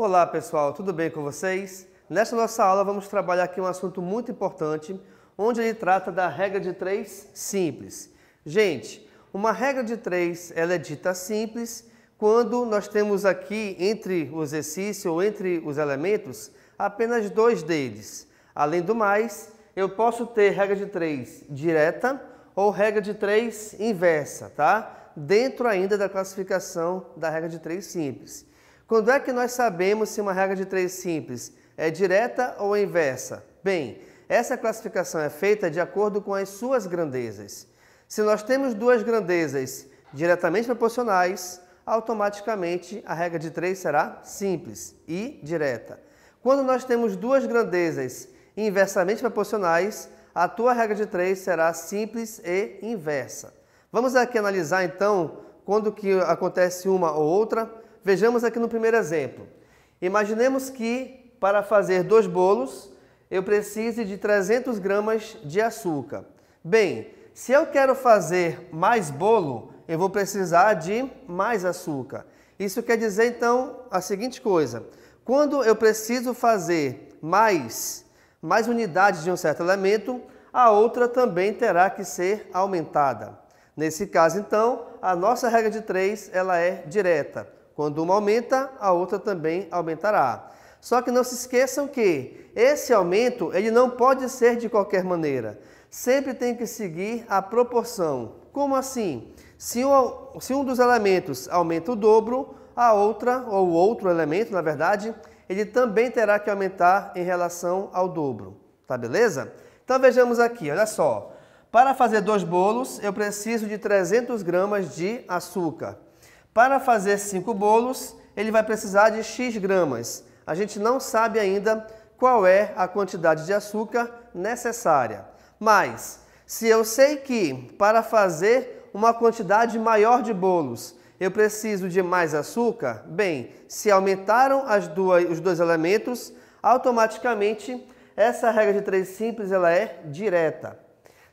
Olá pessoal, tudo bem com vocês? Nesta nossa aula vamos trabalhar aqui um assunto muito importante, onde ele trata da regra de 3 simples. Gente, uma regra de 3 ela é dita simples quando nós temos aqui entre o exercício ou entre os elementos apenas 2 deles. Além do mais, eu posso ter regra de 3 direta ou regra de 3 inversa, tá? Dentro ainda da classificação da regra de 3 simples. Quando é que nós sabemos se uma regra de 3 simples é direta ou inversa? Bem, essa classificação é feita de acordo com as suas grandezas. Se nós temos 2 grandezas diretamente proporcionais, automaticamente a regra de 3 será simples e direta. Quando nós temos 2 grandezas inversamente proporcionais, a tua regra de 3 será simples e inversa. Vamos aqui analisar então quando que acontece uma ou outra. Vejamos aqui no primeiro exemplo. Imaginemos que para fazer 2 bolos eu precise de 300 gramas de açúcar. Bem, se eu quero fazer mais bolo, eu vou precisar de mais açúcar. Isso quer dizer então a seguinte coisa: quando eu preciso fazer mais unidades de um certo elemento, a outra também terá que ser aumentada. Nesse caso então, a nossa regra de 3 ela é direta. Quando uma aumenta, a outra também aumentará. Só que não se esqueçam que esse aumento ele não pode ser de qualquer maneira. Sempre tem que seguir a proporção. Como assim? Se um dos elementos aumenta o dobro, a outra, ou o outro elemento, na verdade, ele também terá que aumentar em relação ao dobro. Tá beleza? Então vejamos aqui, olha só. Para fazer 2 bolos, eu preciso de 300 gramas de açúcar. Para fazer 5 bolos, ele vai precisar de X gramas. A gente não sabe ainda qual é a quantidade de açúcar necessária. Mas, se eu sei que para fazer uma quantidade maior de bolos, eu preciso de mais açúcar, bem, se aumentaram os dois elementos, automaticamente essa regra de 3 simples ela é direta.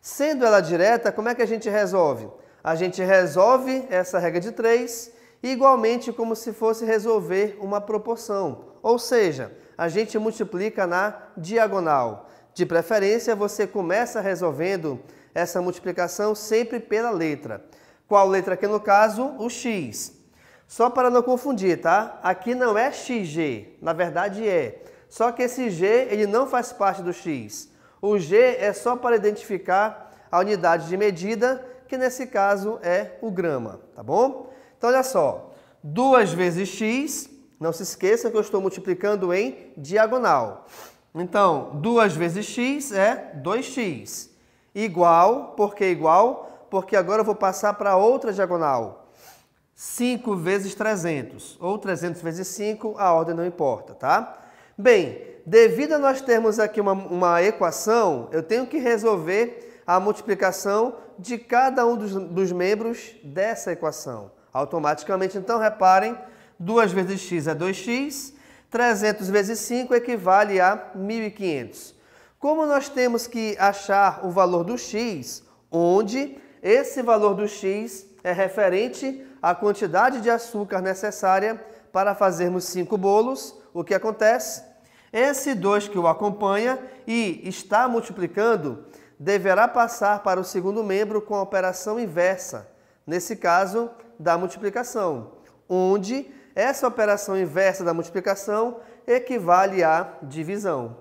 Sendo ela direta, como é que a gente resolve? A gente resolve essa regra de 3 igualmente como se fosse resolver uma proporção. Ou seja, a gente multiplica na diagonal. De preferência, você começa resolvendo essa multiplicação sempre pela letra. Qual letra aqui no caso? O X. Só para não confundir, tá? Aqui não é XG, na verdade é. Só que esse G ele não faz parte do X. O G é só para identificar a unidade de medida, que nesse caso é o grama, tá bom? Então olha só, 2 vezes x, não se esqueça que eu estou multiplicando em diagonal. Então, 2 vezes x é 2x. Igual, por que igual? Porque agora eu vou passar para outra diagonal. 5 vezes 300, ou 300 vezes 5, a ordem não importa, tá? Bem, devido a nós termos aqui uma equação, eu tenho que resolver a multiplicação de cada um dos membros dessa equação. Automaticamente, então, reparem, 2 vezes x é 2x, 300 vezes 5 equivale a 1.500. Como nós temos que achar o valor do x, onde esse valor do x é referente à quantidade de açúcar necessária para fazermos 5 bolos, o que acontece? Esse 2 que o acompanha e está multiplicando deverá passar para o segundo membro com a operação inversa, nesse caso, da multiplicação, onde essa operação inversa da multiplicação equivale à divisão.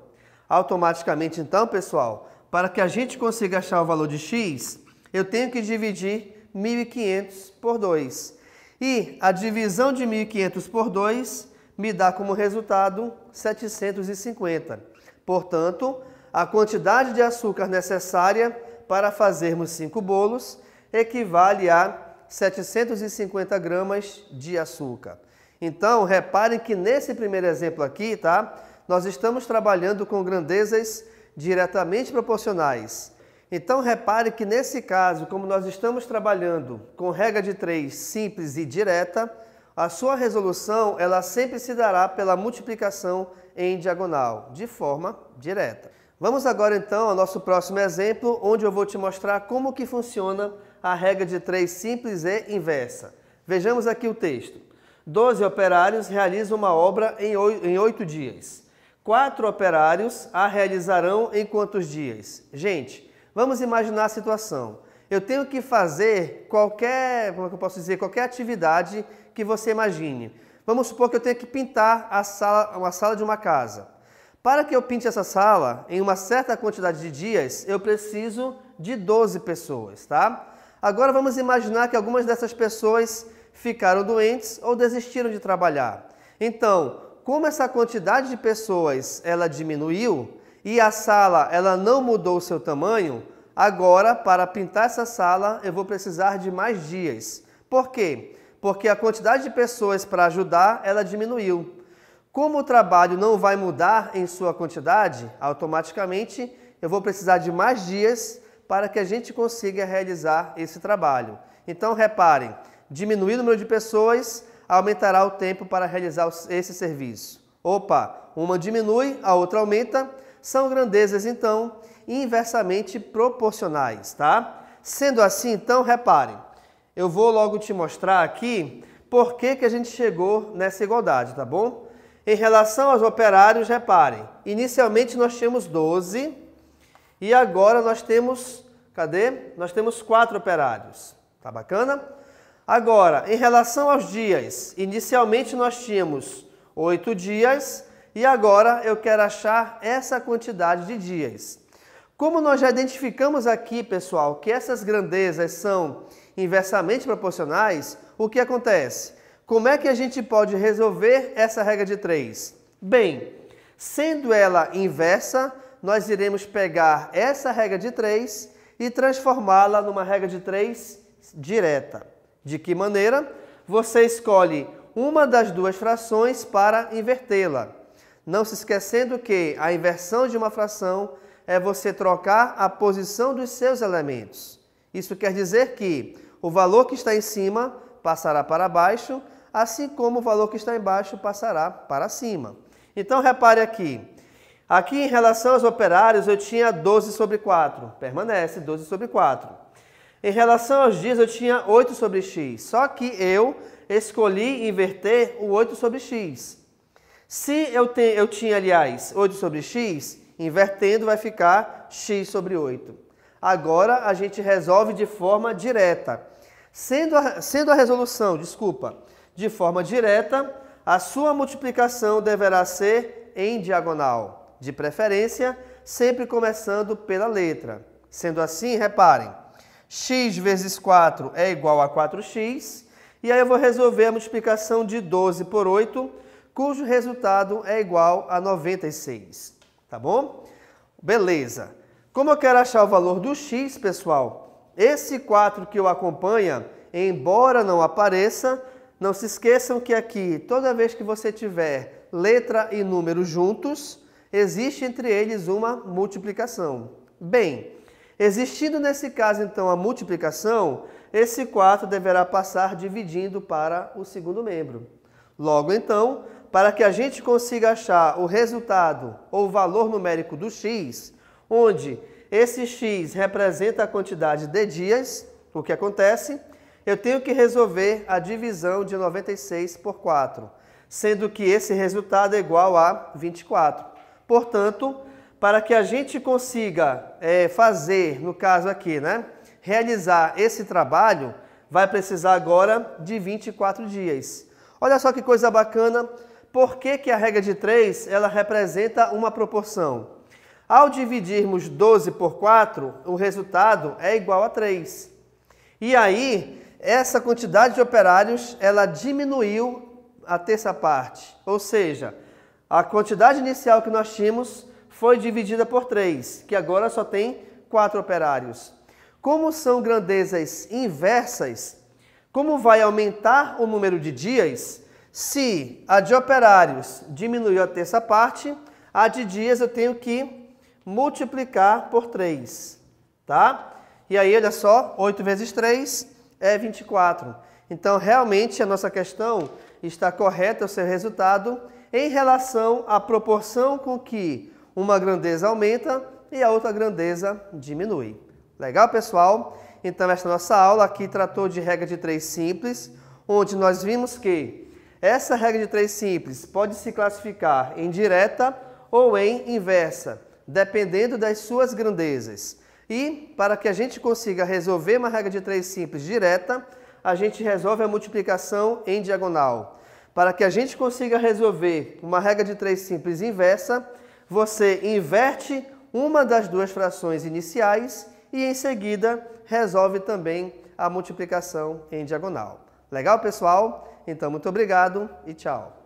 Automaticamente, então, pessoal, para que a gente consiga achar o valor de x, eu tenho que dividir 1.500 por 2. E a divisão de 1.500 por 2 me dá como resultado 750. Portanto, a quantidade de açúcar necessária para fazermos 5 bolos equivale a 750 gramas de açúcar. Então, reparem que nesse primeiro exemplo aqui, tá? Nós estamos trabalhando com grandezas diretamente proporcionais. Então, repare que nesse caso, como nós estamos trabalhando com regra de 3 simples e direta, a sua resolução ela sempre se dará pela multiplicação em diagonal, de forma direta. Vamos agora então ao nosso próximo exemplo, onde eu vou te mostrar como que funciona a regra de 3 simples e inversa. Vejamos aqui o texto. 12 operários realizam uma obra em 8 dias. 4 operários a realizarão em quantos dias? Gente, vamos imaginar a situação. Eu tenho que fazer qualquer atividade que você imagine. Vamos supor que eu tenho que pintar uma sala de uma casa. Para que eu pinte essa sala em uma certa quantidade de dias, eu preciso de 12 pessoas, tá? Agora vamos imaginar que algumas dessas pessoas ficaram doentes ou desistiram de trabalhar. Então, como essa quantidade de pessoas ela diminuiu e a sala ela não mudou o seu tamanho, agora para pintar essa sala eu vou precisar de mais dias. Por quê? Porque a quantidade de pessoas para ajudar ela diminuiu. Como o trabalho não vai mudar em sua quantidade, automaticamente eu vou precisar de mais dias para que a gente consiga realizar esse trabalho. Então reparem, diminuir o número de pessoas aumentará o tempo para realizar esse serviço. Opa, uma diminui, a outra aumenta, são grandezas então inversamente proporcionais, tá? Sendo assim, então reparem, eu vou logo te mostrar aqui por que a gente chegou nessa igualdade, tá bom? Em relação aos operários, reparem, inicialmente nós tínhamos 12 e agora nós temos, cadê? Nós temos 4 operários, tá bacana? Agora, em relação aos dias, inicialmente nós tínhamos 8 dias e agora eu quero achar essa quantidade de dias. Como nós já identificamos aqui, pessoal, que essas grandezas são inversamente proporcionais, o que acontece? Como é que a gente pode resolver essa regra de 3? Bem, sendo ela inversa, nós iremos pegar essa regra de 3 e transformá-la numa regra de 3 direta. De que maneira? Você escolhe uma das duas frações para invertê-la. Não se esquecendo que a inversão de uma fração é você trocar a posição dos seus elementos. Isso quer dizer que o valor que está em cima passará para baixo, assim como o valor que está embaixo passará para cima. Então, repare aqui. Aqui, em relação aos operários, eu tinha 12 sobre 4. Permanece 12 sobre 4. Em relação aos dias, eu tinha 8 sobre x. Só que eu escolhi inverter o 8 sobre x. Se eu tinha, aliás, 8 sobre x, invertendo vai ficar x sobre 8. Agora, a gente resolve de forma direta. Sendo a resolução, de forma direta, a sua multiplicação deverá ser em diagonal, de preferência, sempre começando pela letra. Sendo assim, reparem, x vezes 4 é igual a 4x, e aí eu vou resolver a multiplicação de 12 por 8, cujo resultado é igual a 96. Tá bom? Beleza. Como eu quero achar o valor do x, pessoal, esse 4 que o acompanha, embora não apareça, não se esqueçam que aqui, toda vez que você tiver letra e número juntos, existe entre eles uma multiplicação. Bem, existindo nesse caso, então, a multiplicação, esse 4 deverá passar dividindo para o segundo membro. Logo, então, para que a gente consiga achar o resultado ou o valor numérico do x, onde esse x representa a quantidade de dias, o que acontece? Eu tenho que resolver a divisão de 96 por 4, sendo que esse resultado é igual a 24. Portanto, para que a gente consiga fazer, no caso aqui, realizar esse trabalho, vai precisar agora de 24 dias. Olha só que coisa bacana, por que a regra de 3 ela representa uma proporção? Ao dividirmos 12 por 4, o resultado é igual a 3. E aí, essa quantidade de operários, ela diminuiu a terça parte. Ou seja, a quantidade inicial que nós tínhamos foi dividida por 3, que agora só tem 4 operários. Como são grandezas inversas, como vai aumentar o número de dias, se a de operários diminuiu a terça parte, a de dias eu tenho que multiplicar por 3, tá? E aí, olha só, 8 vezes 3 é 24. Então, realmente, a nossa questão está correta, o seu resultado, em relação à proporção com que uma grandeza aumenta e a outra grandeza diminui. Legal, pessoal? Então, esta nossa aula aqui tratou de regra de 3 simples, onde nós vimos que essa regra de 3 simples pode se classificar em direta ou em inversa, dependendo das suas grandezas. E, para que a gente consiga resolver uma regra de 3 simples direta, a gente resolve a multiplicação em diagonal. Para que a gente consiga resolver uma regra de 3 simples inversa, você inverte uma das duas frações iniciais e, em seguida, resolve também a multiplicação em diagonal. Legal, pessoal? Então, muito obrigado e tchau!